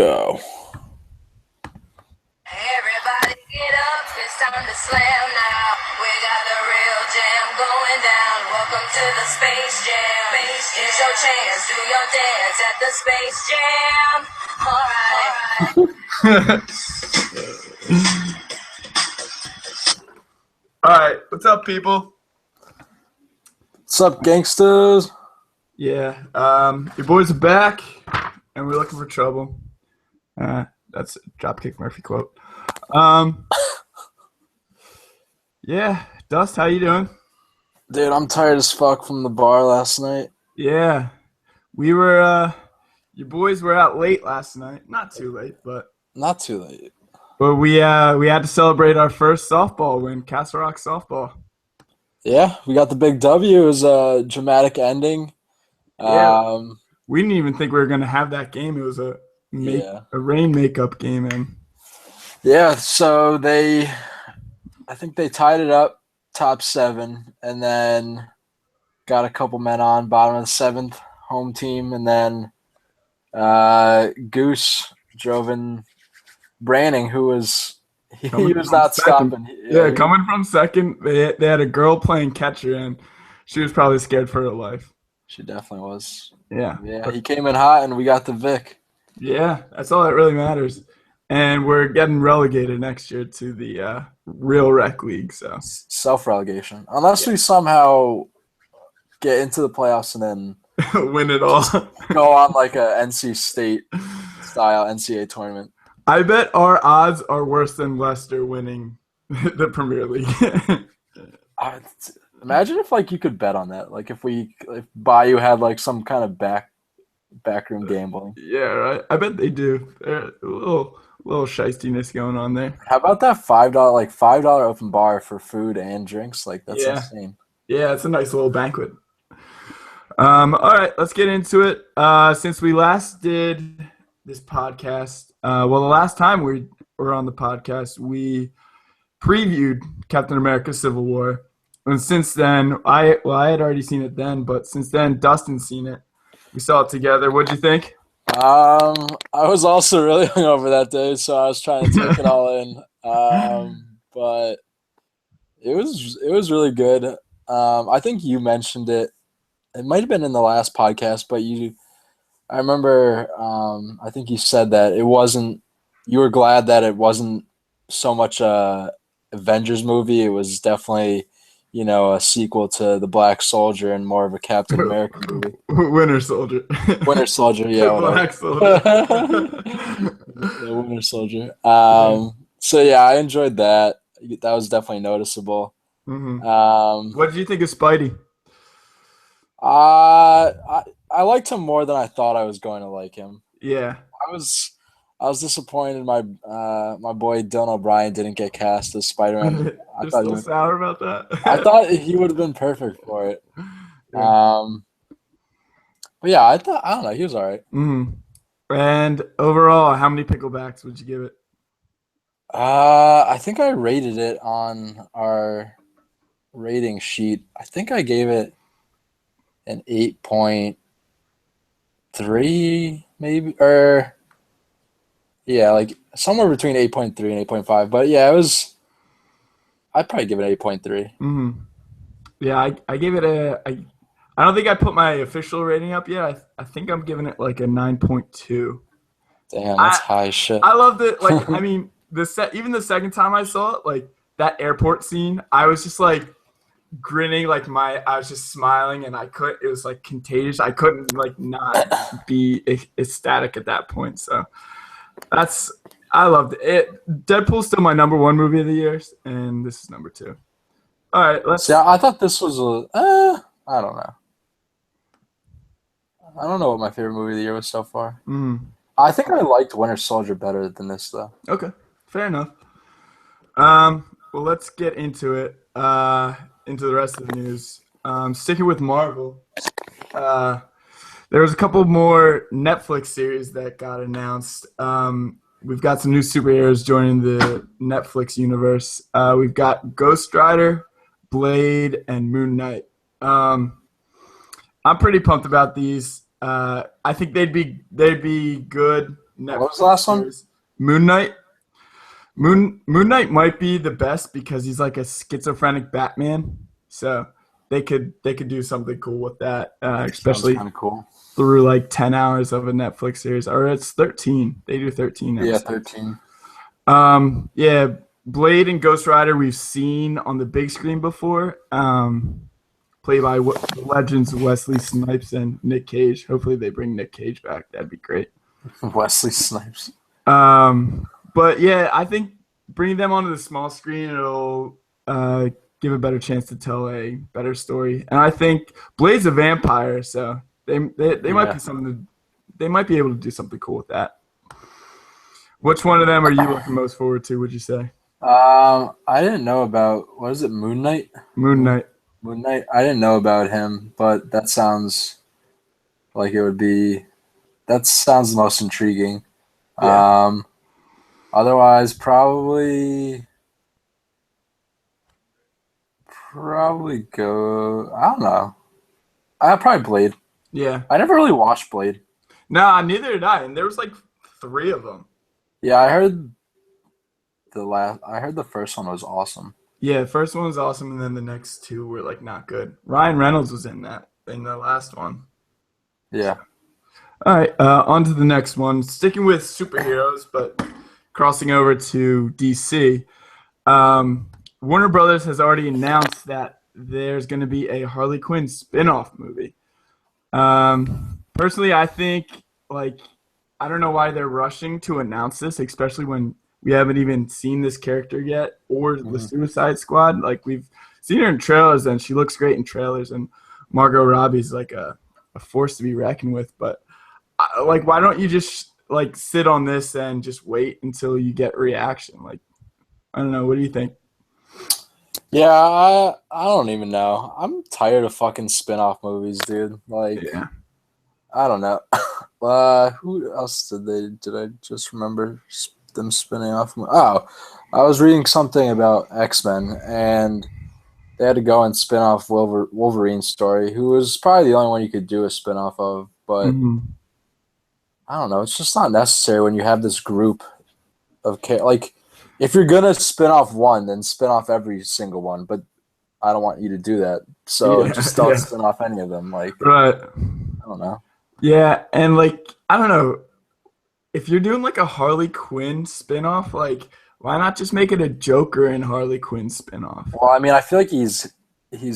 Go. Everybody get up, it's time to slam now. We got the real jam going down. Welcome to the Space Jam. Here's your chance, do your dance at the Space Jam. Alright, what's up, people? What's up, gangsters? Yeah, your boys are back, and we're looking for trouble. That's a Dropkick Murphy quote. Yeah, Dust, how you doing? Dude, I'm tired as fuck from the bar last night. Yeah, we were, your boys were out late last night. Not too late, but Not too late. we had to celebrate our first softball win, Castle Rock softball. Yeah, we got the big W. It was a dramatic ending. Yeah. We didn't even think we were going to have that game. It was a rain makeup game, and Yeah, so I think they tied it up top 7 and then got a couple men on bottom of the 7th, home team, and then Goose drove in Branning, who was not stopping. Yeah, coming from second, they had a girl playing catcher, and she was probably scared for her life. She definitely was. Yeah. Yeah, he came in hot, and we got the Vic. Yeah, that's all that really matters. And we're getting relegated next year to the real rec league. So Self-relegation. Unless we somehow get into the playoffs and then win it all. go on like a NC State style NCAA tournament. I bet our odds are worse than Leicester winning the Premier League. Imagine if like you could bet on that. Like if Bayou had like some kind of backroom gambling. Yeah, right. I bet they do. There's a little shystiness going on there. How about that $5 open bar for food and drinks? Like that's insane. Yeah, it's a nice little banquet. All right, let's get into it. Since we last did this podcast, the last time we were on the podcast, we previewed Captain America: Civil War, and since then, I had already seen it then, but since then, Dustin's seen it. We saw it together. What'd you think? I was also really hungover that day, so I was trying to take it all in. But it was really good. I think you mentioned it. It might have been in the last podcast, but I remember. I think you said that it wasn't. You were glad that it wasn't so much a Avengers movie. It was definitely, a sequel to The Black Soldier and more of a Captain America movie. Winter Soldier. Winter Soldier, yeah. Black Soldier. The Winter Soldier. So yeah, I enjoyed that. That was definitely noticeable. Mm-hmm. What did you think of Spidey? I liked him more than I thought I was going to like him. Yeah. I was disappointed my boy Dylan O'Brien didn't get cast as Spider-Man. You're still sour about that? I thought he would have been perfect for it. Yeah. But yeah, I don't know, he was all right. Mm-hmm. And overall, how many picklebacks would you give it? I think I rated it on our rating sheet. I think I gave it an 8.3 maybe, or yeah, like somewhere between 8.3 and 8.5. But yeah, I'd probably give it 8.3. Mm-hmm. Yeah, I gave it I don't think I put my official rating up yet. I think I'm giving it like a 9.2. Damn, that's high as shit. I loved it. Like, I mean, even the second time I saw it, like that airport scene, I was just like grinning, like I was just smiling, and it was like contagious. I couldn't like not be ecstatic at that point. So I loved it. Deadpool's still my number 1 movie of the year, and this is number 2. All right, Yeah, I thought this was I don't know. I don't know what my favorite movie of the year was so far. Mm. I think I liked Winter Soldier better than this, though. Okay, fair enough. Well, let's get into it. Into the rest of the news. Sticking with Marvel, there was a couple more Netflix series that got announced. We've got some new superheroes joining the Netflix universe. We've got Ghost Rider, Blade, and Moon Knight. I'm pretty pumped about these. I think they'd be good, What was the last Netflix one? series. Moon Knight. Moon Knight might be the best because he's like a schizophrenic Batman. So they could do something cool with that, Sounds especially kind of cool. through like 10 hours of a Netflix series, or it's 13. They do 13 Yeah, episodes. 13. Yeah, Blade and Ghost Rider we've seen on the big screen before. Played by the legends Wesley Snipes and Nick Cage. Hopefully they bring Nick Cage back. That'd be great. Wesley Snipes. But yeah, I think bringing them onto the small screen it'll give a better chance to tell a better story. And I think Blade's a vampire, so they might Yeah. be something. They might be able to do something cool with that. Which one of them are you looking most forward to? Would you say I didn't know about what is it, Moon Knight? Moon Knight? Moon Knight. I didn't know about him, but that sounds like it would be. That sounds the most intriguing. Yeah, Otherwise, probably go. I don't know. I probably Blade. yeah. I never really watched Blade. Nah, neither did I. And there was like three of them. Yeah, I heard I heard the first one was awesome. Yeah, the first one was awesome, and then the next two were like not good. Ryan Reynolds was in the last one. Yeah. All right, on to the next one. Sticking with superheroes, but crossing over to DC. Warner Brothers has already announced that there's going to be a Harley Quinn spin-off movie. Personally, I think I don't know why they're rushing to announce this, especially when we haven't even seen this character yet or the Suicide Squad. Like we've seen her in trailers, and she looks great in trailers, and Margot Robbie's like a force to be reckoned with. But why don't you just sit on this and just wait until you get reaction? Like, I don't know. What do you think? Yeah, I don't even know. I'm tired of fucking spin-off movies, dude. Like, Yeah. I don't know. Who else did I just remember them spinning off? Oh, I was reading something about X-Men, and they had to go and spin off Wolverine's story, who was probably the only one you could do a spin-off of, but Mm-hmm. I don't know. It's just not necessary when you have this group of like, if you're gonna spin off one, then spin off every single one. But I don't want you to do that, so Yeah. just don't Yeah. spin off any of them. Like, Right. I don't know. Yeah, and I don't know. If you're doing like a Harley Quinn spinoff, why not just make it a Joker and Harley Quinn spinoff? Well, I mean, I feel like he's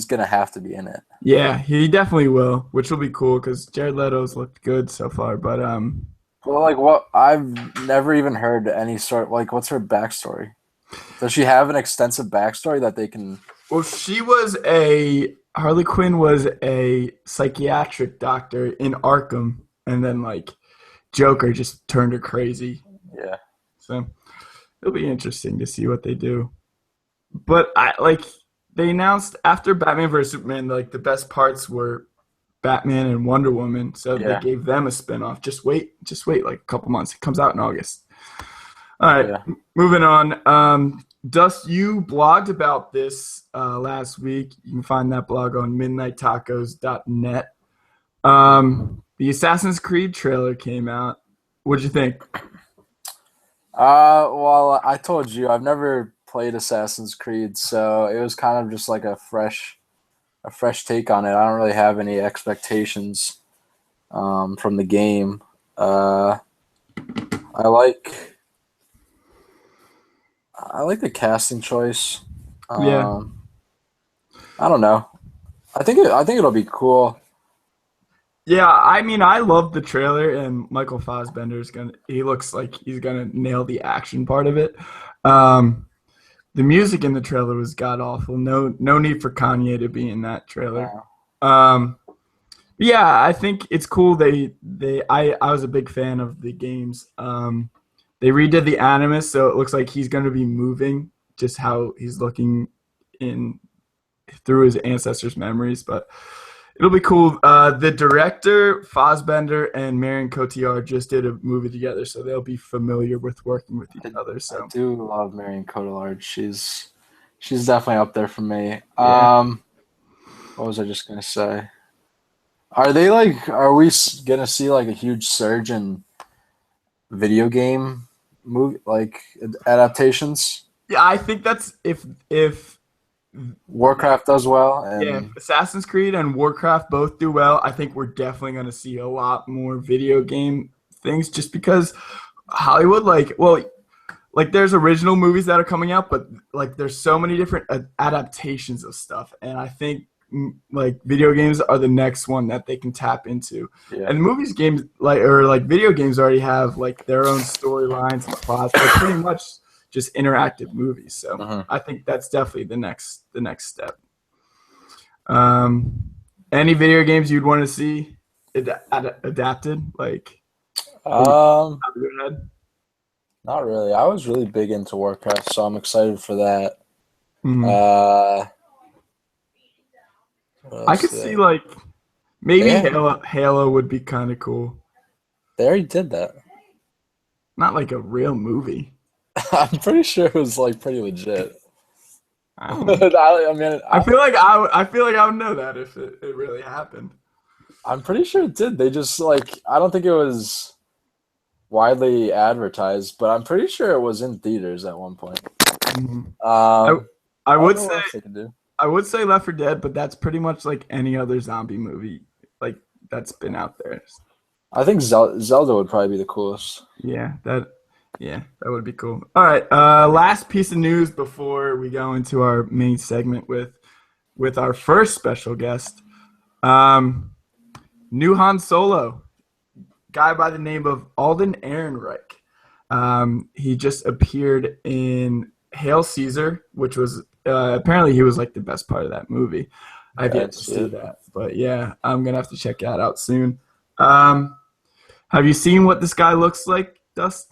gonna have to be in it. Yeah, he definitely will, which will be cool because Jared Leto's looked good so far. But Well, like what I've never even heard any sort like what's her backstory? Does she have an extensive backstory that they can? well, Harley Quinn was a psychiatric doctor in Arkham, and then Joker just turned her crazy. Yeah. So it'll be interesting to see what they do. But they announced after Batman vs Superman, the best parts were Batman and Wonder Woman, so they Yeah. gave them a spinoff. Just wait like a couple months. It comes out in August. All right, Yeah. moving on. Dust, you blogged about this last week. You can find that blog on midnighttacos.net. The Assassin's Creed trailer came out. What'd you think? Well, I told you I've never played Assassin's Creed, so it was kind of just like a fresh take on it. I don't really have any expectations from the game. I like the casting choice. Yeah. I don't know. I think it'll be cool. Yeah, I mean, I love the trailer, and Michael Fassbender's he looks like he's gonna nail the action part of it. The music in the trailer was god awful. No need for Kanye to be in that trailer. Yeah, I think it's cool. I was a big fan of the games. They redid the Animus, so it looks like he's going to be moving, just how he's looking in through his ancestors' memories. But it'll be cool. The director Fassbender and Marion Cotillard just did a movie together, so they'll be familiar with working with each other. So I do love Marion Cotillard. She's definitely up there for me. Yeah. What was I just gonna say? Are we gonna see like a huge surge in video game movie adaptations. Yeah, I think that's if Warcraft does well, yeah, if and Assassin's Creed and Warcraft both do well, I think we're definitely going to see a lot more video game things just because Hollywood, like there's original movies that are coming out, but like there's so many different adaptations of stuff, and I think like video games are the next one that they can tap into. yeah, And games like video games already have like their own storylines and plots. They're pretty much just interactive movies. So I think that's definitely the next step. Any video games you'd want to see adapted? Like, um, top of your head? not really. I was really big into Warcraft, so I'm excited for that. Mhm. What I else could did see like maybe Yeah. Halo would be kind of cool. They already did that. Not like a real movie. I'm pretty sure it was like pretty legit. I don't know. I mean, I feel like I feel like I would know that if it really happened. I'm pretty sure it did. They just I don't think it was widely advertised, but I'm pretty sure it was in theaters at one point. Mhm. Um, I I don't would know what say else they could do. Left 4 Dead, but that's pretty much like any other zombie movie like that's been out there. I think Zelda would probably be the coolest. Yeah, that would be cool. All right, last piece of news before we go into our main segment with our first special guest. New Han Solo, guy by the name of Alden Ehrenreich. He just appeared in Hail Caesar, which was apparently he was like the best part of that movie. I've yet to That's see it. that, but yeah, I'm gonna have to check that out soon. Have you seen what this guy looks like, Dust?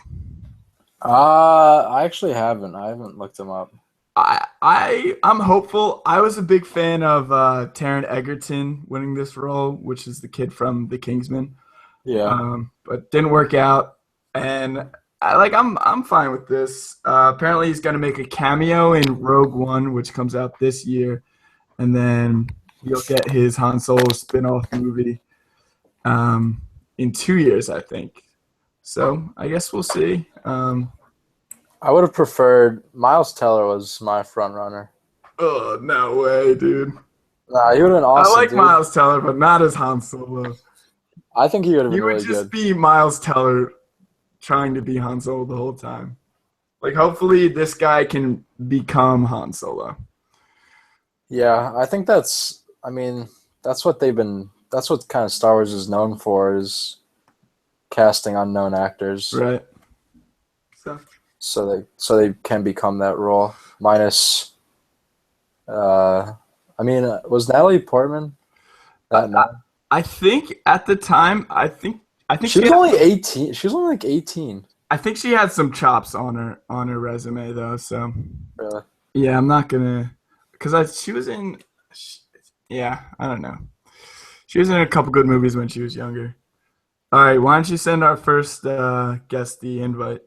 I actually haven't. I haven't looked him up. I'm hopeful. I was a big fan of Taron Egerton winning this role, which is the kid from The Kingsman. Yeah. But didn't work out, and I'm fine with this. Apparently, he's going to make a cameo in Rogue One, which comes out this year, and then he'll get his Han Solo spin-off movie in 2 years, I think. So I guess we'll see. I would have preferred Miles Teller was my front runner. Oh, no way, dude. Nah, he would have been awesome, I like dude. Miles Teller, but not as Han Solo. I think he would have He been would really just good. be Miles Teller trying to be Han Solo the whole time. Like, hopefully this guy can become Han Solo. Yeah, I think that's what that's what kind of Star Wars is known for, is casting unknown actors. Right. So they can become that role. Minus was Natalie Portman that known? I think at the time, I think She was only 18. She was only like 18. I think she had some chops on her resume though. So Really? yeah, I'm not gonna she was in. Yeah, I don't know. She was in a couple good movies when she was younger. All right, why don't you send our first guest the invite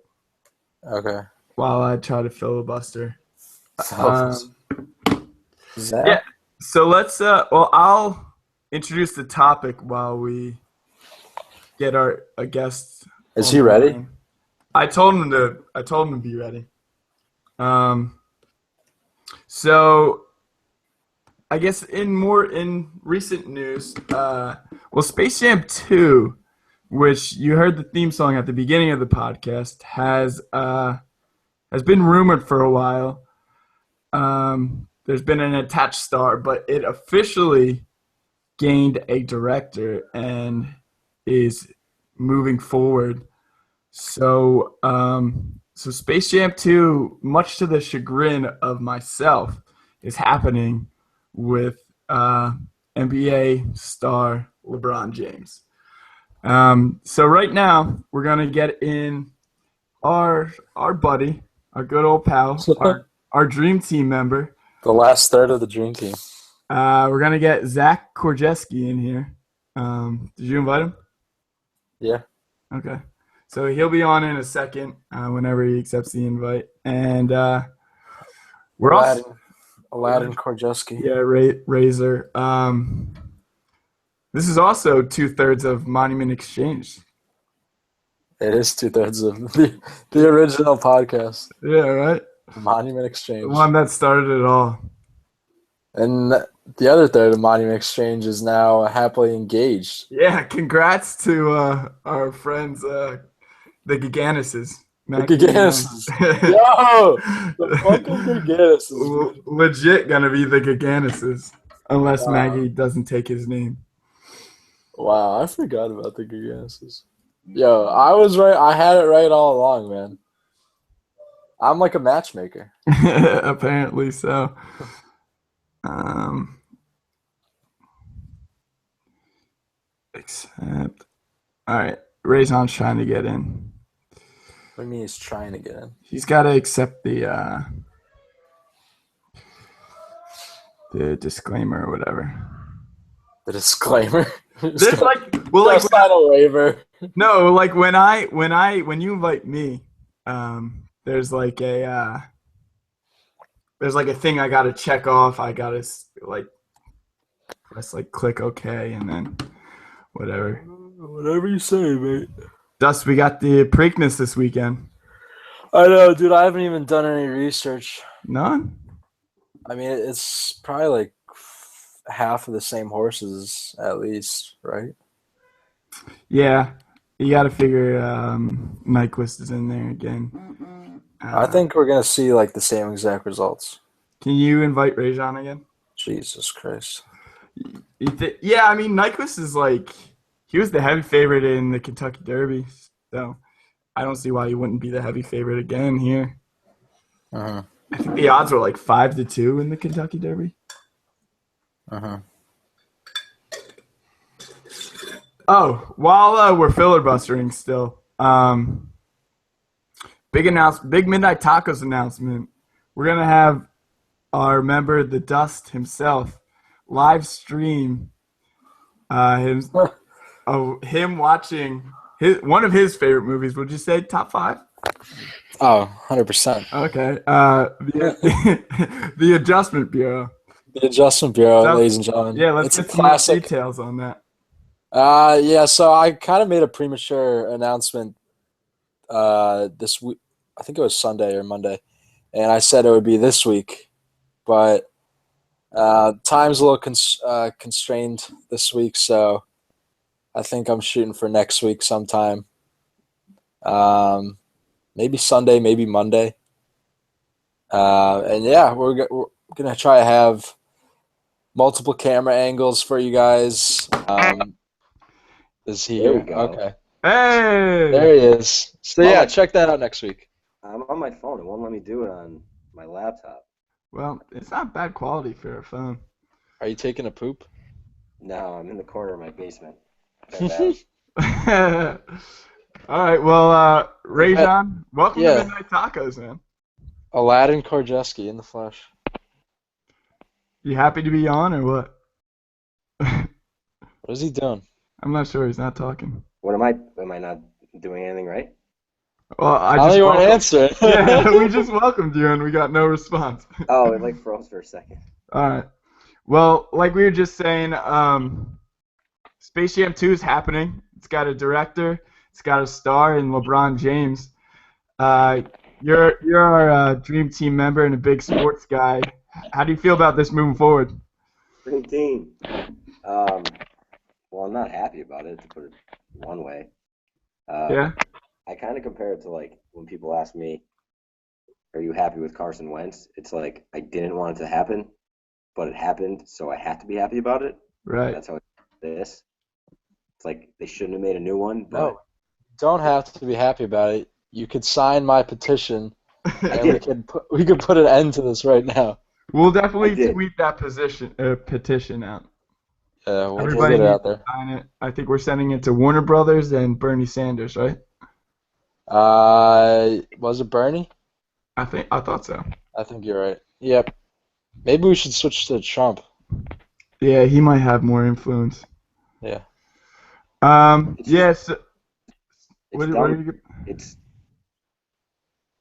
Okay. while I try to filibuster. Zach? Yeah. So let's. I'll introduce the topic while we get a guest. Is he ready? I told him to be ready. So I guess in recent news, Space Jam 2, which you heard the theme song at the beginning of the podcast, has been rumored for a while. There's been an attached star, but it officially gained a director and is moving forward. So, Space Jam 2, much to the chagrin of myself, is happening with NBA star LeBron James. So right now we're gonna get in our buddy, our good old pal, our dream team member. The last third of the dream team. We're gonna get Zach Korjeski in here. Did you invite him? Yeah. Okay. So he'll be on in a second whenever he accepts the invite. And we're Aladdin Korjeski. Yeah, Razor. This is also 2/3 of Monument Exchange. It is 2/3 of the original podcast, Yeah, right. Monument The Exchange. one that started it all. And the other third of Monument Exchange is now happily engaged. Yeah, congrats to our friends, the Gigantuses. The Mackie and Gigantuses. Yo! The fucking Gigantuses, dude. Legit gonna be the Gigantuses. Unless Wow. Maggie doesn't take his name. Wow, I forgot about the Gigantuses. Yo, I was right. I had it right all along, man. I'm like a matchmaker. Apparently so. Except, all right, Raison's trying to get in. What do you mean he's trying to get in? He's got to accept the disclaimer or whatever. The disclaimer. There's well, Just sign a waiver. no, like when you invite me, there's like a thing I gotta check off. I gotta like press click OK and then whatever. Whatever you say, mate. Dust, we got the Preakness this weekend. I know, dude. I haven't even done any research. None? I mean, it's probably like half of the same horses at least, right? Yeah. You got to figure Nyquist is in there again. I think we're going to see like the same exact results. Can you invite Rajon again? Jesus Christ. Yeah, I mean, Nyquist is he was the heavy favorite in the Kentucky Derby, so I don't see why he wouldn't be the heavy favorite again here. Uh-huh. I think the odds were 5-2 in the Kentucky Derby. Uh-huh. Oh, while we're filibustering still, big Midnight Tacos announcement. We're gonna have our member, the Dust himself, live stream him watching one of his favorite movies. Would you say top 5? Oh, 100%. Okay. The Adjustment Bureau. The Adjustment Bureau, ladies and gentlemen. Yeah, let's it's get a some more classic. details on that. Yeah, so I kind of made a premature announcement this week. I think it was Sunday or Monday, and I said it would be this week, but time's a little constrained this week, so I think I'm shooting for next week sometime. Maybe Sunday, maybe Monday. And yeah, we're gonna try to have multiple camera angles for you guys. Is he There here? we go. Okay. Hey! There he is. So yeah, check that out next week. I'm on my phone. It won't let me do it on my laptop. Well, it's not bad quality for a phone. Are you taking a poop? No, I'm in the corner of my basement. All right, well, Rajon, welcome to Midnight Tacos, man. Aladdin Korjeski in the flesh. You happy to be on or what? What is he doing? I'm not sure. He's not talking. What am I not doing anything right? Well, I just want to answer. Yeah, we just welcomed you and we got no response. Oh, it froze for a second. All right. Well, like we were just saying, Space Jam 2 is happening. It's got a director. It's got a star in LeBron James. You're our dream team member and a big sports guy. How do you feel about this moving forward? Dream team. Well, I'm not happy about it, to put it one way. Yeah. I kind of compare it to when people ask me, "Are you happy with Carson Wentz?" It's I didn't want it to happen, but it happened, so I have to be happy about it. Right. That's how it's they shouldn't have made a new one. But No, don't have to be happy about it. You could sign my petition, and we could put an end to this right now. We'll definitely tweet that petition out. Yeah, we'll Everybody get it out needs there. to sign it. I think we're sending it to Warner Brothers and Bernie Sanders, right? Was it Bernie? I thought so. I think you're right. Yep. Maybe we should switch to Trump. Yeah, he might have more influence. Yeah. Yes.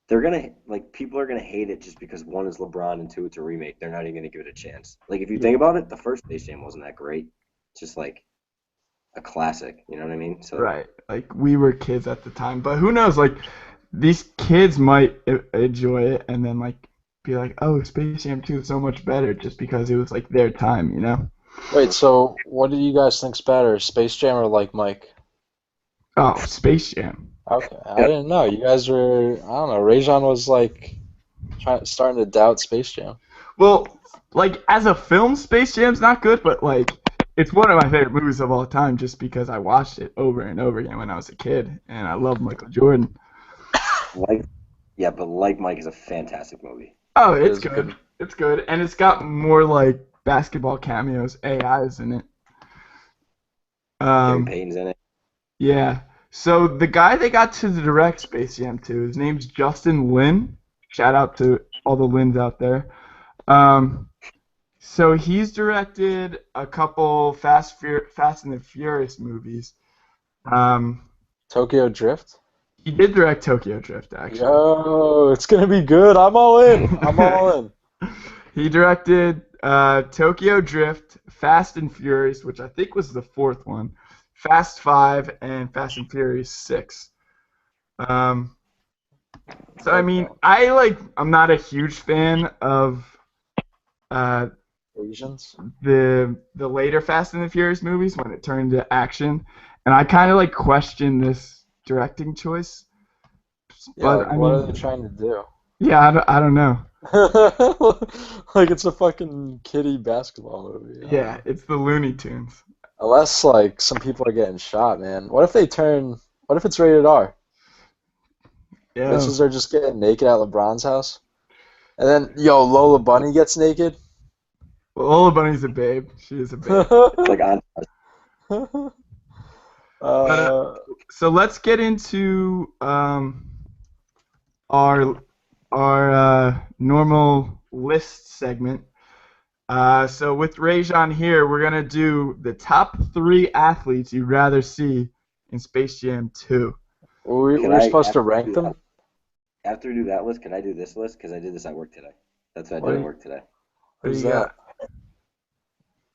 They're gonna people are gonna hate it just because one is LeBron and two it's a remake. They're not even gonna give it a chance. If you think about it, the first Space Jam wasn't that great. It's just a classic. You know what I mean? So Right. Like we were kids at the time, but who knows? Like these kids might enjoy it and then like be like, "Oh, Space Jam 2 is so much better," just because it was like their time, you know? Wait, so what do you guys think's better, Space Jam or Like Mike? Oh, Space Jam. Okay, I didn't know. You guys were, I don't know, Rajon was like starting to doubt Space Jam. Well, like as a film, Space Jam's not good, but like it's one of my favorite movies of all time just because I watched it over and over again when I was a kid and I love Michael Jordan. like, yeah, but like Mike is a fantastic movie. Oh, It it's was a good. good. It's good. And it's got more like basketball cameos, AIs in it. Gary Um, Payton's in it. yeah. So the guy they got to direct Space Jam 2, his name's Justin Lin. Shout out to all the Lins out there. Um, so he's directed a couple Fast and the Furious movies. Um, Tokyo Drift? he did direct Tokyo Drift, actually. Yo, it's gonna be good. I'm all in. I'm all in. He directed Tokyo Drift, Fast and Furious, which I think was the fourth one, Fast 5, and Fast and Furious 6. Um, so I mean, I'm not a huge fan of uh, Asians? the later Fast and the Furious movies when it turned to action, and I kind of like question this directing choice. Yeah, But like I what are they mean, trying to do? yeah, I don't know. Like it's a fucking kiddie basketball movie. I don't Yeah, know. it's the Looney Tunes. Unless like some people are getting shot, man. What if it's rated R? Yeah. Bitches are just getting naked at LeBron's house. And then, yo, Lola Bunny gets naked. Well, Lola Bunny's a babe. She is a babe. It's like on. But uh, so let's get into our normal list segment. So with Rajon here, we're gonna do the top 3 athletes you'd rather see in Space Jam 2. we Can we're I supposed to after we rank do them. that, after we do that list? Can I do this list? Because I did this at work today. That's what I What did do at you, work today. what do Who's you got?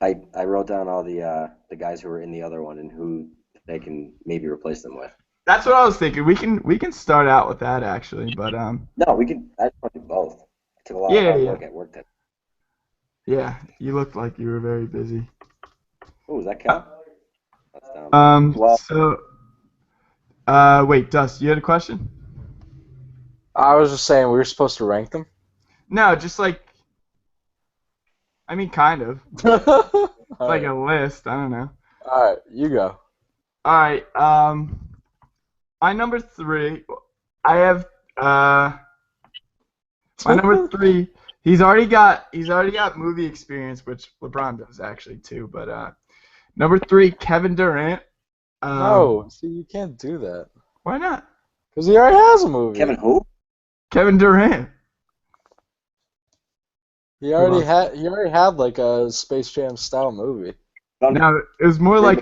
that? I wrote down all the guys who were in the other one and who they can maybe replace them with. That's what I was thinking. We can start out with that actually, but No, we can. I just want to do both. I took a lot of yeah, hard yeah, work at work today. yeah. You looked like you were very busy. Oh, is that Uh, count? That's down. Well, So wait, Dust, you had a question? I was just saying we were supposed to rank them. No, just like I mean, kind of. All It's like right, a list. I don't know. all right, you go. All right. My number 3. I have my number 3. He's already got movie experience, which LeBron does actually too. But number 3, Kevin Durant. No, see, you can't do that Why not? because he already has a movie. Kevin who? Kevin Durant. He Who already else? had. He already had like a Space Jam style movie. Thunder. No, it was more like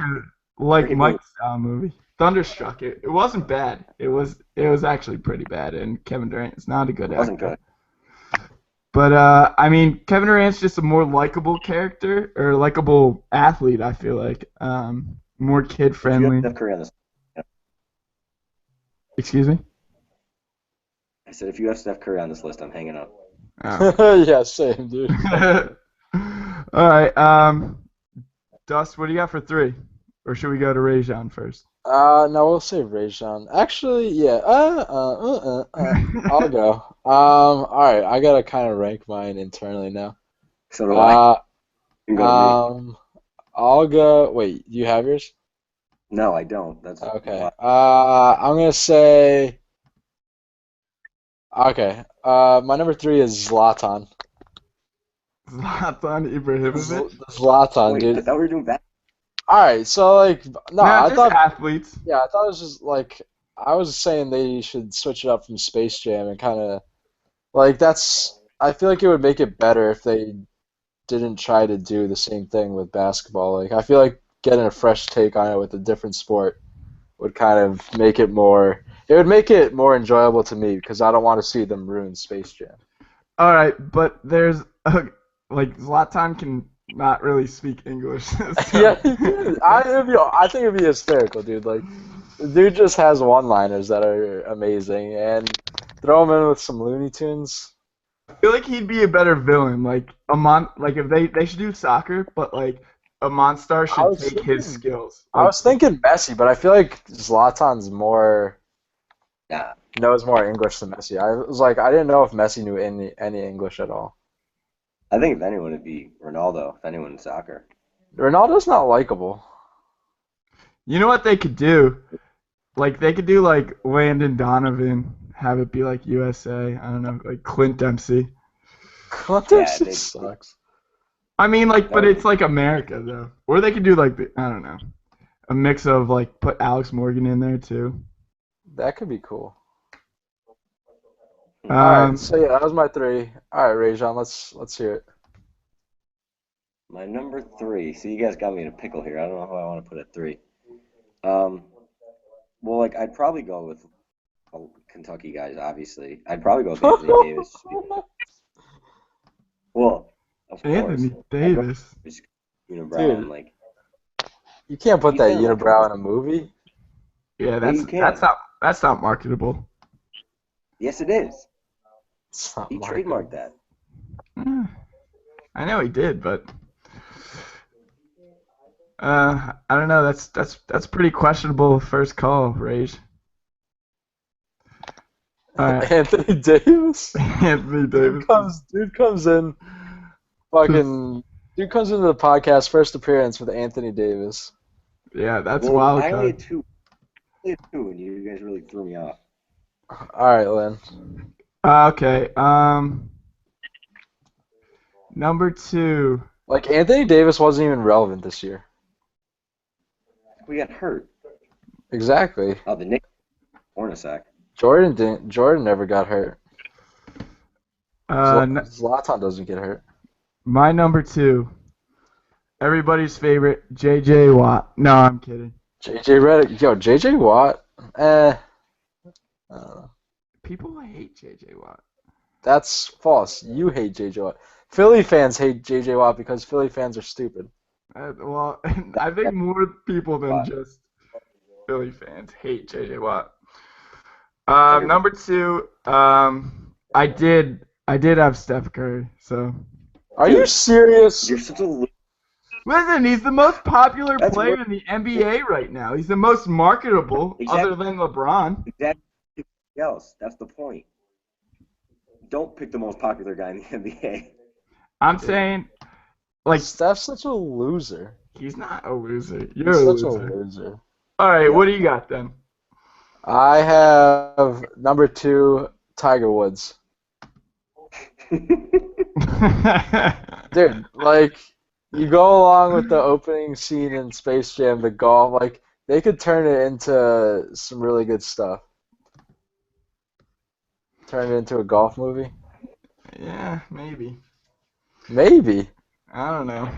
Pretty Mike style movie. Thunderstruck. It wasn't bad. It was actually pretty bad, and Kevin Durant is not a good It wasn't actor. good. But I mean, Kevin Durant's just a more likable character or likable athlete. I feel like more kid If you have friendly. Steph Curry on this, Excuse me. I said if you have Steph Curry on this list, I'm hanging up. Oh. Yeah, same, dude. All right. Dust, what do you got for 3? Or should we go to Rajon first? No, we'll say Rajon. Actually, yeah. I'll go. All right, I gotta kind of rank mine internally now. So do I. Uh, You can go to me. I'll go. Wait, you have yours? No, I don't. That's Okay. I'm gonna say. Okay. My number 3 is Zlatan. Zlatan Ibrahimovic. Zlatan, Wait, I dude. thought we were doing that. All right, so like, no, No, I just thought, athletes. yeah, I thought it was just like, I was saying they should switch it up from Space Jam and kind of like that's. I feel like it would make it better if they didn't try to do the same thing with basketball. Like, I feel like getting a fresh take on it with a different sport would kind of make it more. It would make it more enjoyable to me because I don't want to see them ruin Space Jam. All right, but there's like Zlatan can not really speak English. So. Yeah, he did. I think it'd be hysterical, dude. Like, the dude just has one-liners that are amazing, and throw him in with some Looney Tunes. I feel like he'd be a better villain. Like like if they should do soccer, but like a Monstar I should was take his thinking, skills. I Like was thinking Messi, but I feel like Zlatan's Nah, knows more English than Messi. I was like, I didn't know if Messi knew any English at all. I think if anyone it'd be Ronaldo. If anyone in soccer. Ronaldo's not likable. you know what they could do? Like they could do like Landon Donovan, have it be like USA. I don't know, like Clint Dempsey. Clint Yeah, Dempsey they- sucks. I mean, like, That but would- it's like America though. Or they could do like I don't know, a mix of like put Alex Morgan in there too. That could be cool. All right, Um, so yeah, that was my three. All right, Rajon, let's hear it. My number 3. See, you guys got me in a pickle here. I don't know who I want to put at 3. Well, like I'd probably go with Kentucky guys. Obviously, I'd probably go with Anthony Davis. Well, of Anthony course. Davis. Unibrow, Dude. like You can't put He's that been like- unibrow in a movie. Yeah, you can. that's not marketable. yes, it is. It's not He marketable. trademarked that. I know he did, but I don't know. That's pretty questionable first call, Rage. All right, Anthony Davis. Anthony Davis. Dude comes in, dude comes into the podcast first appearance with Anthony Davis. Yeah, that's Well, wild I only had card. 2. And you guys really threw me off. All right, Lynn. Okay. Number 2. Like Anthony Davis wasn't even relevant this year. We got hurt. Exactly. Oh, the Nick Hornacek. Jordan didn't. Jordan never got hurt. N- Zlatan doesn't get hurt. my number 2. Everybody's favorite, J.J. Watt. No, I'm kidding. JJ Redick. Yo, JJ Watt. I don't know. People hate J.J. Watt. That's false. You hate JJ Watt. Philly fans hate JJ Watt because Philly fans are stupid. Well, I think more people than Watt. just Philly fans hate J.J. Watt. Number 2, I did have Steph Curry. So Are you serious? You're such a loser. listen, he's the most popular That's player what- in the NBA right now. He's the most marketable, Exactly. other than LeBron. Exactly else. That's the point. Don't pick the most popular guy in the NBA. I'm saying, like, Steph's such a loser. he's not a loser. He's You're a such a loser. loser. All right, Yeah. what do you got then? I have number 2, Tiger Woods. Dude, like, you go along with the opening scene in Space Jam, the golf, like, they could turn it into some really good stuff. Turn it into a golf movie? Yeah, maybe. Maybe. I don't know.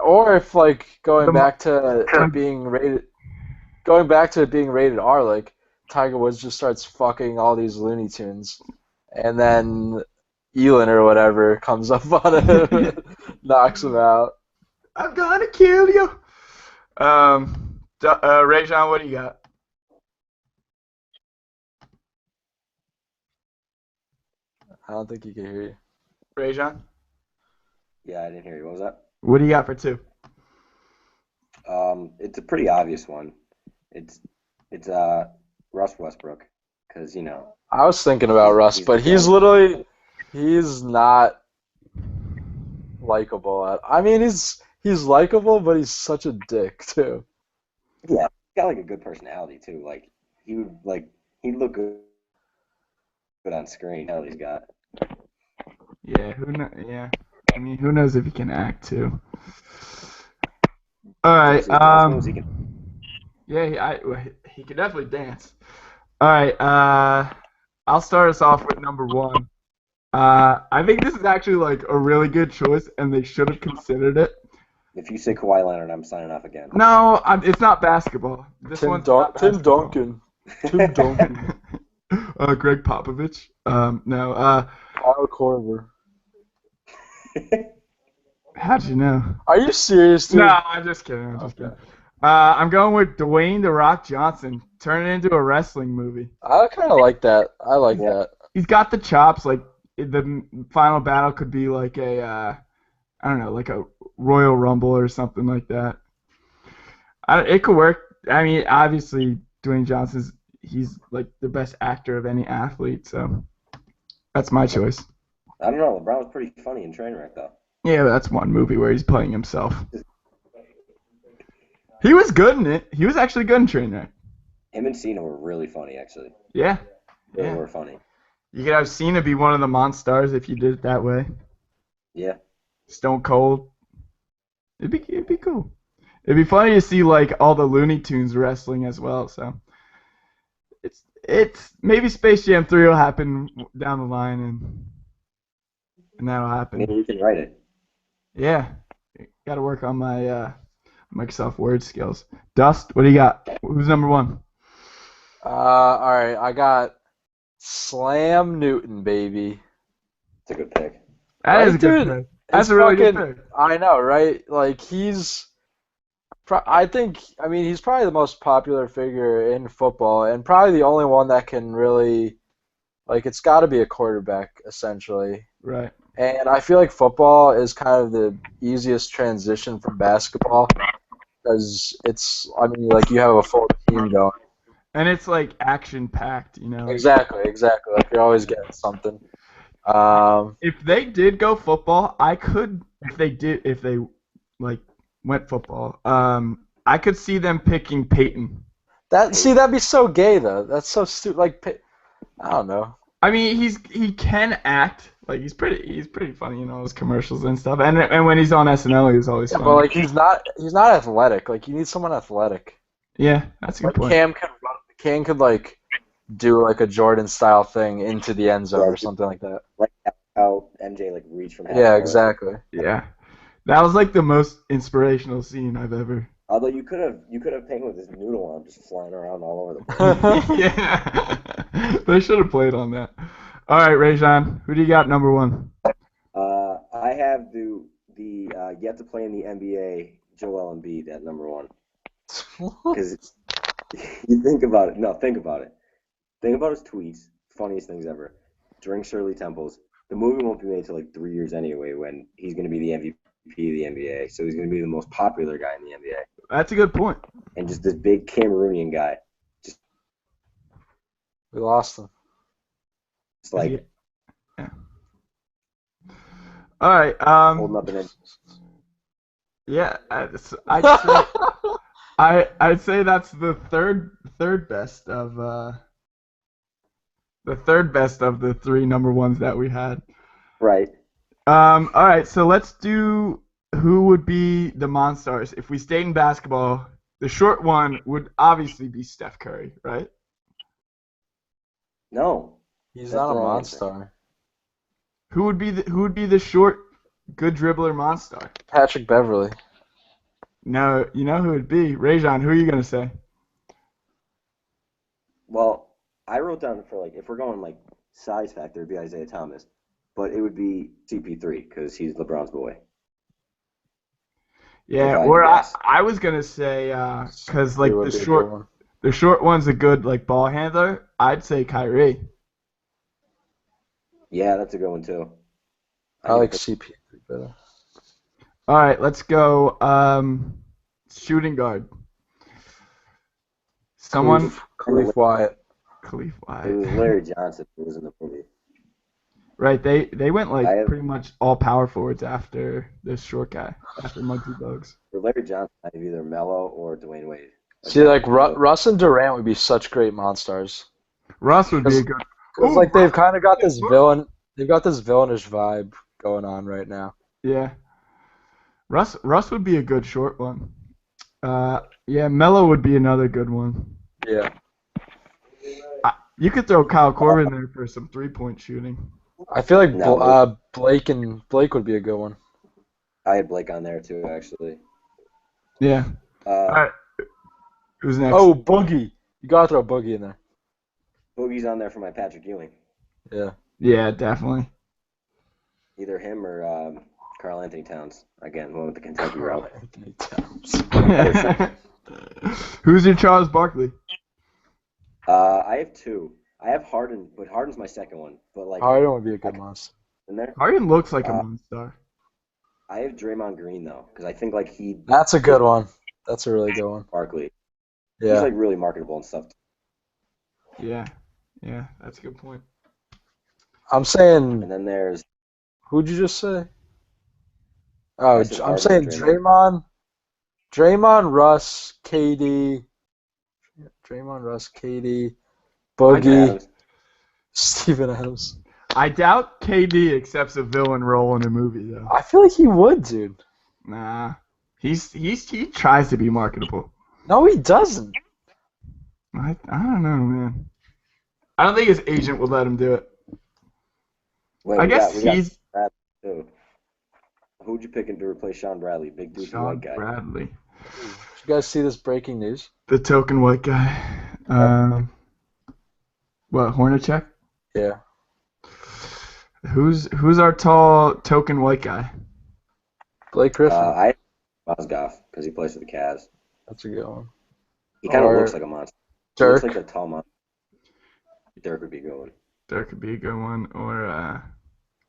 Or if, like, going The- back to it being rated R, like, Tiger Woods just starts fucking all these Looney Tunes, and then Elin or whatever comes up on him and knocks him out. I'm gonna kill you. Rajon, what do you got? I don't think he can hear you. Rajon, Yeah, I didn't hear you. What was that? what do you got for 2? It's a pretty obvious one. It's Russ Westbrook, because I was thinking about Russ, He's but he's not likable. I mean, he's likable, but he's such a dick too. yeah, he's got like a good personality too. Like he'd look good on screen. Hell, he's got. Yeah, yeah. I mean, who knows if he can act too. All right. He can- Yeah, he can definitely dance. All right. I'll start us off with number 1. I think this is actually like a really good choice, and they should have considered it. If you say Kawhi Leonard, I'm signing off again. No, it's not basketball. This one's not Tim basketball. Duncan. Tim Duncan. Greg Popovich. No. Kyle Korver. How'd you know? Are you serious, dude? No, I'm just kidding. I'm just kidding. I'm going with Dwayne The Rock Johnson. Turn it into a wrestling movie. I kind of like that. I like Yeah. that. He's got the chops. Like the final battle could be like a, I don't know, like a Royal Rumble or something like that. It could work. I mean, obviously, Dwayne Johnson's he's like the best actor of any athlete, so that's my choice. I don't know. LeBron was pretty funny in Trainwreck, though. Yeah, but that's one movie where he's playing himself. He was good in it. He was actually good in Trainwreck. Him and Cena were really funny, actually. Yeah. They Yeah. were funny. You could have Cena be one of the Monstars if you did it that way. Yeah. Stone Cold. It'd be cool. It'd be funny to see like all the Looney Tunes wrestling as well. So it's maybe Space Jam 3 will happen down the line and that'll happen. Maybe you can write it. Yeah. Got to work on my Microsoft Word skills. Dust, what do you got? Who's number one? All right, I got Slam Newton, baby. It's a good pick. That is a good Dude, pick. That's It's a really good fucking. pick. I know, right? Like he's. I think. I mean, he's probably the most popular figure in football, and probably the only one that can really. Like, it's got to be a quarterback, essentially. Right. And I feel like football is kind of the easiest transition from basketball because it's. I mean, like you have a full team going. And it's like action packed, you know. Exactly. Like you're always getting something. If they did go football, if they like went football, I could see them picking Peyton. That'd be so gay though. That's so stupid. Like, I don't know. I mean, he can act. Like he's pretty funny in all his commercials and stuff. And when he's on SNL, he's always funny. But like he's not athletic. Like you need someone athletic. Yeah, that's a good Like point. Cam could like do like a Jordan style thing into the end zone or something like that. Like how MJ like reached from half Yeah, court. exactly. Yeah, that was like the most inspirational scene I've ever. Although you could have Peyton with his noodle arm just flying around all over the place. Yeah, they should have played on that. All right, Rajon, who do you got number one? I have the yet to play in the NBA Joel Embiid at number one because you think about it. No, think about it. Think about his tweets. Funniest things ever. During Shirley Temple's, the movie won't be made till like 3 years anyway. When he's going to be the MVP of the NBA, so he's going to be the most popular guy in the NBA. That's a good point. And just this big Cameroonian guy, We lost him. it's like Yeah. All right. holding up an end. Yeah, I'd say that's the third best of the three number ones that we had. Right. All right, so let's do who would be the Monstars if we stayed in basketball. The short one would obviously be Steph Curry, right? No. He's That's not a the wrong answer. monster. Who would be the short, good dribbler Monstar? Patrick Beverly. No, you know who it'd be. Rajon, who are you gonna say? Well, I wrote down for like if we're going like size factor, it'd be Isaiah Thomas, but it would be CP3 because he's LeBron's boy. Yeah, If I or had to guess. I was gonna say because like He would the be a good short one. the short one's a good like ball handler. I'd say Kyrie. Yeah, that's a good one too. I like CP3 better. All right, let's go. Shooting guard. Someone. Khalif Wyatt. Khalif It Wyatt. was Larry Johnson who was in the movie. Right, they went like I have- pretty much all power forwards after this short guy, after Muggsy Bogues. For Larry Johnson, I have either Melo or Dwayne Wade. See, like Russ and Durant would be such great monsters. Russ would be a good. Because Ooh, like they've kind of got this villain. They've got this villainish vibe going on right now. Yeah. Russ would be a good short one. Yeah, Melo would be another good one. Yeah. You could throw Kyle Corbin there for some 3-point shooting. I feel like No. Blake would be a good one. I had Blake on there too, actually. Yeah. All Uh, right. Who's next? Oh, Boogie. You gotta throw Boogie in there. Boogie's on there for my Patrick Ewing. Yeah. Yeah, definitely. Either him or Karl Anthony Towns. Again, went with the Kentucky route. Anthony Towns. Who's your Charles Barkley? I have two. I have Harden, but Harden's my second one. But like Harden would be a good monster. in there, Harden looks like a monster. I have Draymond Green though, because I think like he That's a good one. That's a really good one. Barkley. He's Yeah. like really marketable and stuff. Yeah, that's a good point. I'm saying. And then there's Who'd you just say? Oh, I said I'm Harden saying and Draymond. Draymond, Russ, KD. Draymond, Russ, KD, Steven Boogie, Adams. Steven Adams. I doubt KD accepts a villain role in a movie though. I feel like he would, dude. Nah, he tries to be marketable. No, he doesn't. I don't know, man. I don't think his agent would let him do it. Wait, I we guess got he's Bradley too. Who'd you pick to replace Sean Bradley? Big beefy Sean white guy. Bradley, Did you guys see this breaking news? the token white guy. What, Hornacek? Yeah. Who's our tall token white guy? Blake Griffin. I Mozgov because he plays for the Cavs. That's a good one. He kind of Or looks like a monster. He Dirk. looks like a tall monster. Dirk would be a good one. There could be a good one, or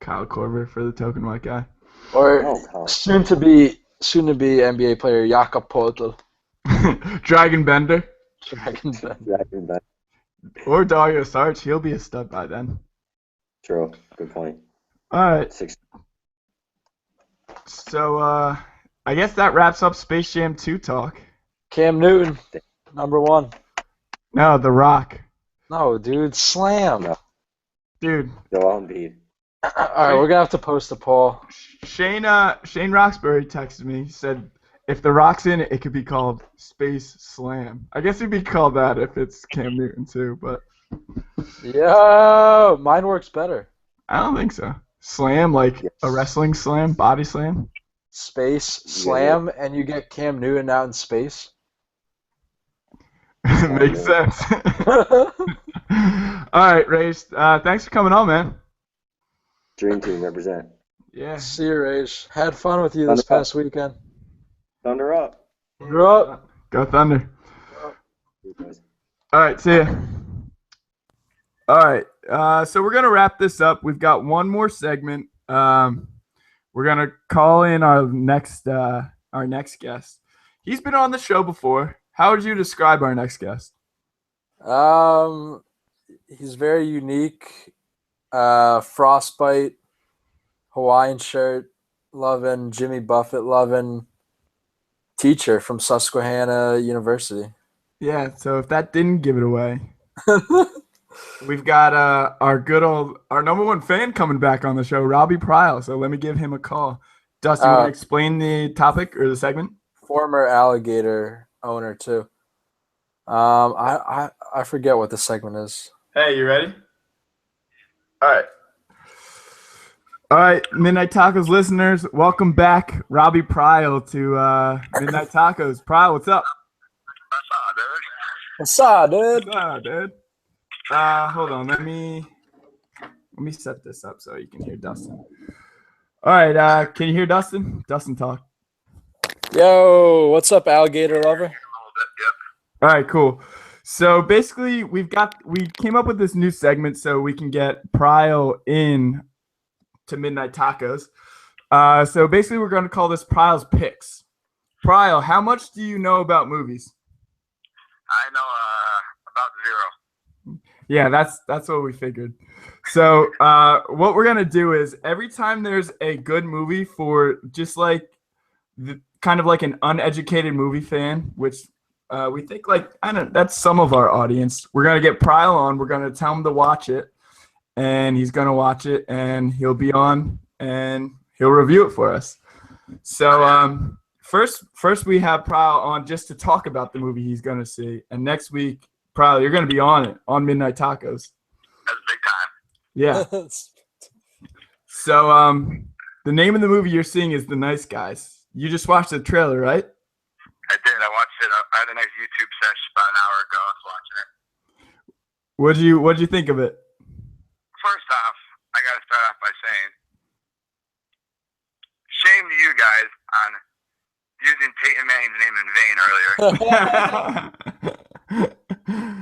Kyle Korver for the token white guy. Or Oh, Colin. soon to be NBA player Jakob Poeltl. Dragon Bender, Dragon Ben. Dragon Ben. or Dario Saric. He'll be a stud by then. True. Good point. All right, 6. so I guess that wraps up Space Jam 2 talk. Cam Newton, #1. No, The Rock, No, dude, slam. No. dude. Joel Embiid. All right, we're gonna have to post a poll. Shane Roxbury texted me. He said if The Rock's in it, it could be called Space Slam. I guess it'd be called that if it's Cam Newton too, but Yo, mine works better. I don't think so. Slam, like a wrestling slam, body slam. Space slam, and you get Cam Newton out in space. Makes sense. All right, Rage. Thanks for coming on, man. Dream Team represent. Yeah. See you, Rage. Had fun with you this past weekend. Thunder up. Grow up. Go Thunder. You guys. All right, see ya. All right, so we're gonna wrap this up. We've got one more segment. We're gonna call in our next guest. He's been on the show before. How would you describe our next guest? He's very unique. Frostbite, Hawaiian shirt, loving Jimmy Buffett, loving teacher from Susquehanna University. Yeah. So if that didn't give it away, we've got our number one fan coming back on the show, Robbie Pryle. So let me give him a call. Dustin, you want to explain the topic or the segment? Former Alligator owner too. I forget what the segment is. Hey, you ready? All right, Midnight Tacos listeners, welcome back, Robbie Pryle to Midnight Tacos. Pryle, what's up? What's up, dude? What's up, dude? Hold on, let me set this up so you can hear Dustin. All right, can you hear Dustin? Dustin, talk. Yo, what's up, alligator lover? All right, cool. So basically, we came up with this new segment so we can get Pryle in to Midnight Tacos. So basically, we're going to call this Pryle's Picks. Pryle, how much do you know about movies? I know about 0. Yeah, that's what we figured. So what we're gonna do is every time there's a good movie for just like kind of like an uneducated movie fan, which we think like that's some of our audience. We're gonna get Pryle on. We're gonna tell him to watch it, and he's gonna watch it, and he'll be on, and he'll review it for us. So first we have Pryle on just to talk about the movie he's gonna see, and next week, Pryle, you're gonna be on it on Midnight Tacos. That's big time. Yeah. So the name of the movie you're seeing is The Nice Guys. You just watched the trailer, right? I did. I watched it. I had a nice YouTube session about an hour ago. I was watching it. What'd you think of it? First off, I got to start off by saying came to you guys on using Peyton Manning's name in vain earlier.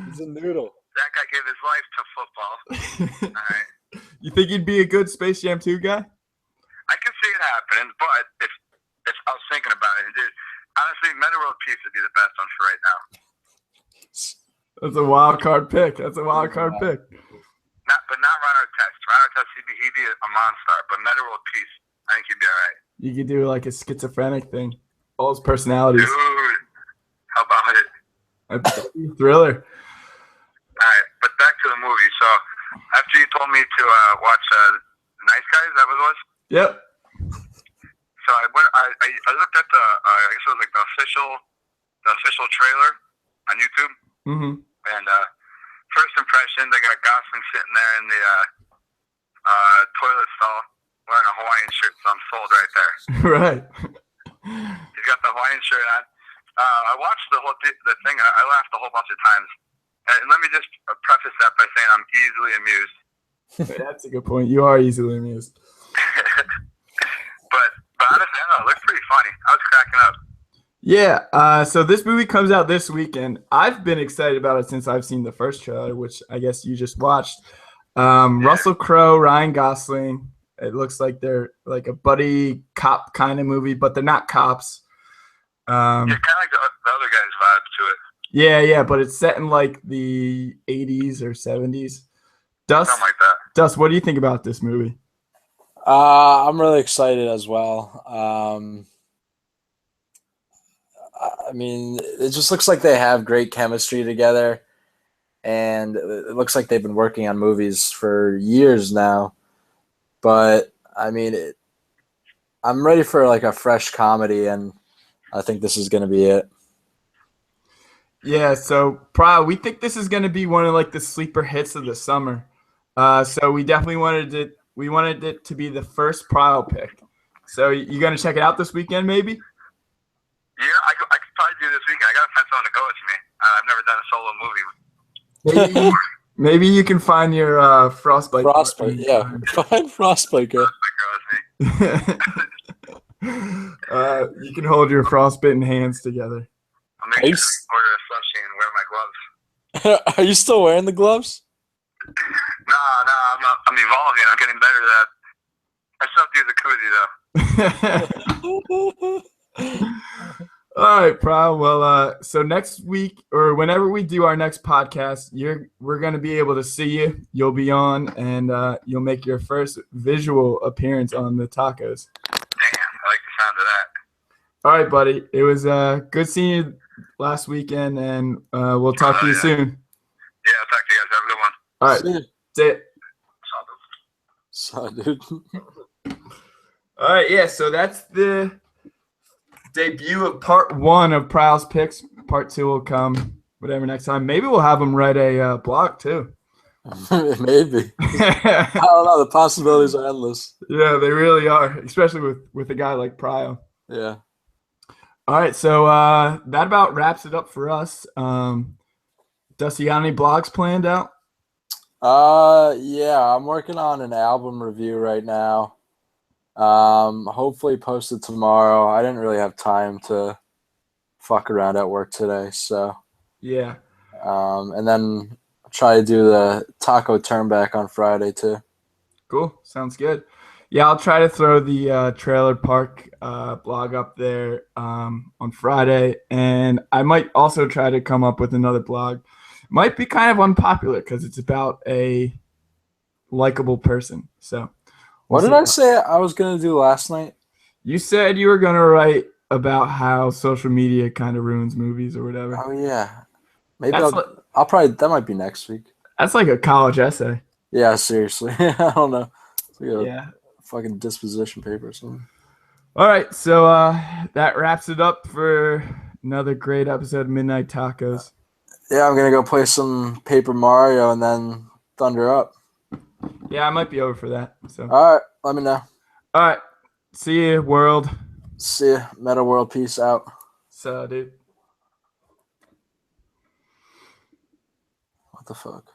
He's a noodle. That guy gave his life to football. All right. You think he'd be a good Space Jam 2 guy? I can see it happening, but if I was thinking about it, dude, honestly, Meta World Peace would be the best one for right now. That's a wild card pick. But not Ron Artest. Ron Artest, he'd be a monster, but Meta World Peace, I think he'd be all right. You could do like a schizophrenic thing. All his personalities. Dude, how about it? Thriller. All right, but back to the movie. So after you told me to watch Nice Guys, that was what it was? Yep. So I went. I looked at the. I guess it was like the official trailer on YouTube. Mm-hmm. And first impression, they got Gosling sitting there in the toilet stall wearing a Hawaiian shirt. So I'm sold right there. Right. He's got the Hawaiian shirt on. I watched the whole thing. I laughed a whole bunch of times. And let me just preface that by saying I'm easily amused. That's a good point. You are easily amused. but honestly, I don't know, it looks pretty funny. I was cracking up. Yeah. So this movie comes out this weekend. I've been excited about it since I've seen the first trailer, which I guess you just watched. Russell Crowe, Ryan Gosling. It looks like they're like a buddy cop kind of movie, but they're not cops. Yeah, kind of like the other guy's vibe to it. Yeah, but it's set in like the 80s or 70s. Something like that. Dust, what do you think about this movie? I'm really excited as well. I mean, it just looks like they have great chemistry together, and it looks like they've been working on movies for years now. But I mean, I'm ready for like a fresh comedy, and I think this is going to be it. Yeah, so we think this is going to be one of like the sleeper hits of the summer. So we definitely wanted it to be the first Pryle pick. So you going to check it out this weekend, maybe? Yeah, I could probably do this weekend. I got to find someone to go with me. I've never done a solo movie. Maybe you can find your Frostbite. Yeah. Find Frostbite girl. You can hold your frostbitten hands together. I'll make sure I order a slushie and wear my gloves. Are you still wearing the gloves? No, I'm not. I'm evolving. I'm getting better at that. I still have to use a koozie, though. All right, Pryle. Well, so next week or whenever we do our next podcast, we're going to be able to see you. You'll be on, and you'll make your first visual appearance on the tacos. Damn, I like the sound of that. All right, buddy. It was good seeing you last weekend, and we'll talk to you soon. Yeah, I'll talk to you guys. Have a good one. All right. See it. So, dude. All right, yeah, so that's the debut of part 1 of Prowl's Picks. Part 2 will come whatever next time. Maybe we'll have him write a blog, too. Maybe. I don't know. The possibilities are endless. Yeah, they really are, especially with a guy like Pryle. Yeah. All right, so that about wraps it up for us. Dusty, got any blogs planned out? Yeah, I'm working on an album review right now. Hopefully post it tomorrow. I didn't really have time to fuck around at work today, so yeah. And then try to do the taco turnback on Friday too. Cool, sounds good. Yeah, I'll try to throw the Trailer Park blog up there on Friday, and I might also try to come up with another blog. Might be kind of unpopular because it's about a likable person. So, what did I say I was gonna do last night? You said you were gonna write about how social media kind of ruins movies or whatever. Oh yeah, maybe I'll probably that might be next week. That's like a college essay. Yeah, seriously, I don't know. It's like a fucking disposition paper or something. All right, so that wraps it up for another great episode of Midnight Tacos. Yeah, I'm gonna go play some Paper Mario and then Thunder Up. Yeah, I might be over for that. So. All right, let me know. All right, see you, world. See ya, Meta World. Peace out. So, dude. What the fuck?